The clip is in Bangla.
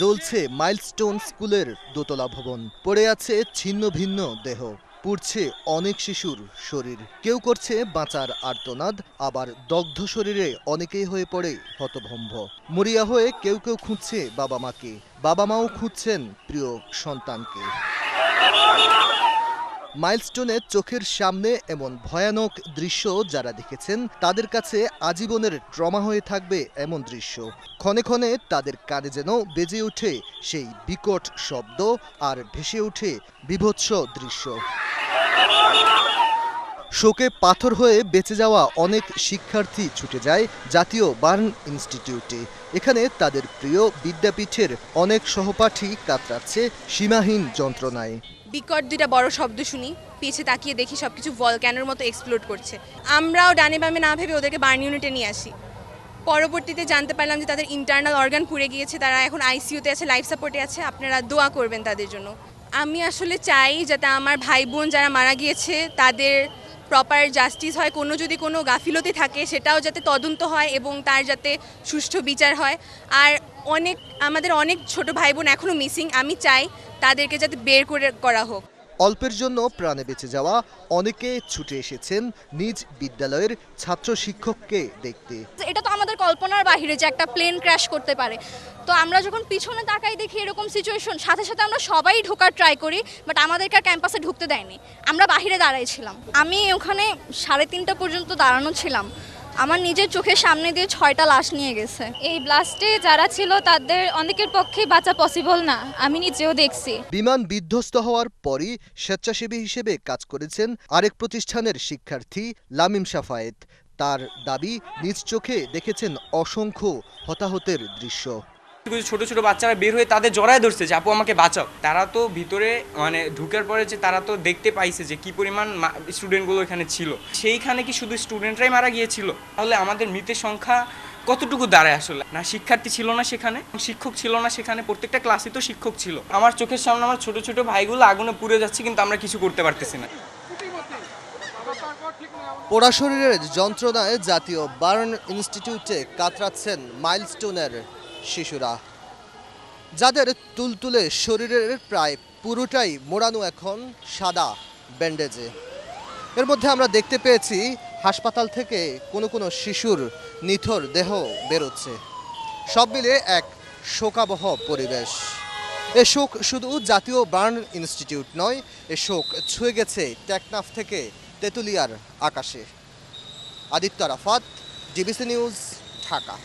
জ্বলছে মাইলস্টোন স্কুলের দোতলা ভবন, পড়ে আছে ছিন্ন ভিন্ন দেহ, পুড়ছে অনেক শিশুর শরীর। কেউ করছে বাঁচার আর্তনাদ, আবার দগ্ধ শরীরে অনেকেই হয়ে পড়ে হতভম্ব। মরিয়া হয়ে কেউ কেউ খুঁজছে বাবা মাকে, বাবা মাও খুঁজছেন প্রিয় সন্তানকে। মাইলস্টোনে চোখের সামনে এমন ভয়ানক দৃশ্য যারা দেখেছেন তাদের কাছে আজীবনের ট্রমা হয়ে থাকবে এমন দৃশ্য। ক্ষণে ক্ষণে তাদের কানে যেন বেজে ওঠে সেই বিকট শব্দ আর ভেসে ওঠে বীভৎস দৃশ্য। শোকে পাথর হয়ে বেঁচে যাওয়া অনেক শিক্ষার্থী ছুটে যায় জাতীয় বার্ন ইনস্টিটিউটে। এখানে তাদের প্রিয় বিদ্যাপীঠের অনেক সহপাঠী কাতরাচ্ছে সীমাহীন যন্ত্রণায়। বিকট দুইটা বড় শব্দ শুনি, পিছে তাকিয়ে দেখি সবকিছু ভলক্যানোর মতো এক্সপ্লোড করছে। আমরাও ডানে বামে না ভেবে ওদেরকে বার্ন ইউনিটে নিয়ে আসি। পরবর্তীতে জানতে পারলাম যে তাদের ইন্টারনাল অর্গান পুড়ে গিয়েছে, তারা এখন আইসিইউতে আছে, লাইফ সাপোর্টে আছে। আপনারা দোয়া করবেন তাদের জন্য। আমি আসলে চাই যাতে আমার ভাই বোন যারা মারা গিয়েছে তাদের প্রপার জাস্টিস হয়, যদি কোনো গাফিলতি থাকে সেটাও যাতে তদন্ত হয় এবং তার যাতে সুষ্ঠু বিচার হয়। আর আমাদের অনেক ছোট ভাই বোন এখনও মিসিং, আমি চাই তাদেরকে যাতে বের করা হোক। অল্পের জন্য প্রাণে বেঁচে যাওয়া অনেকে ছুটে এসেছেন নিজ বিদ্যালয়ের ছাত্র শিক্ষককে দেখতে। এটা তো আমাদের কল্পনার বাহিরে যে একটা প্লেন ক্র্যাশ করতে পারে। তো আমরা যখন পিছনে তাকাই দেখি এরকম সিচুয়েশন, সাথে সাথে আমরা সবাই ঢোকার ট্রাই করি, বাট আমাদেরকে আর ক্যাম্পাসে ঢুকতে দেয়নি। আমরা বাহিরে দাঁড়াইছিলাম, আমি ওখানে 3:30 পর্যন্ত দাঁড়ানো ছিলাম। আমার নিজের চোখের সামনে দিয়ে 6টা লাশ নিয়ে গেছে। এই ব্লাস্টে যারা ছিল তাদের অনেকের পক্ষে বাঁচা পসিবল না, আমি নিজেও দেখছি। বিমান বিধ্বস্ত হওয়ার পরই স্বেচ্ছাসেবী হিসেবে কাজ করেছেন আরেক প্রতিষ্ঠানের শিক্ষার্থী লামিম সাফায়েত। তার দাবি, নিজ চোখে দেখেছেন অসংখ্য হতাহতের দৃশ্য। ছোট ছোট বাচ্চারা বের হয়ে তাদের জড়ায় ধরছে যে আপু আমাকে বাঁচাও। তারা তো ভিতরে ঢুকার পরে যে তারা তো দেখতে পাইছে যে কি পরিমাণ স্টুডেন্টগুলো এখানে ছিল। সেইখানে কি শুধু স্টুডেন্টরাই মারা গিয়েছিল? তাহলে আমাদের মৃতের সংখ্যা কতটুকু দাঁড়ায় আসলে? না শিক্ষার্থী ছিল না সেখানে, শিক্ষক ছিল না সেখানে, প্রত্যেকটা ক্লাসে তো শিক্ষক ছিল। আমার চোখের সামনে আমার ছোট ছোট ভাইগুলো আগুনে পুড়ে যাচ্ছে, কিন্তু আমরা কিছু করতে পারতেছি না। পোড়া শরীরের যন্ত্রণায় জাতীয় বার্ন ইনস্টিটিউটে কাতরাচ্ছেন মাইলস্টোনের শিশুরা, যাদের তুলতুলে শরীরের প্রায় পুরোটাই মোড়ানো এখন সাদা ব্যান্ডেজে। এর মধ্যে আমরা দেখতে পেয়েছি হাসপাতাল থেকে কোনো শিশুর নিথর দেহ বেরোচ্ছে। সব মিলে এক শোকাবহ পরিবেশ। এ শোক শুধু জাতীয় বার্ন ইনস্টিটিউট নয়, এ শোক ছুঁয়ে গেছে টেকনাফ থেকে তেঁতুলিয়ার আকাশে। Aditya Arafat, DBC news, Dhaka.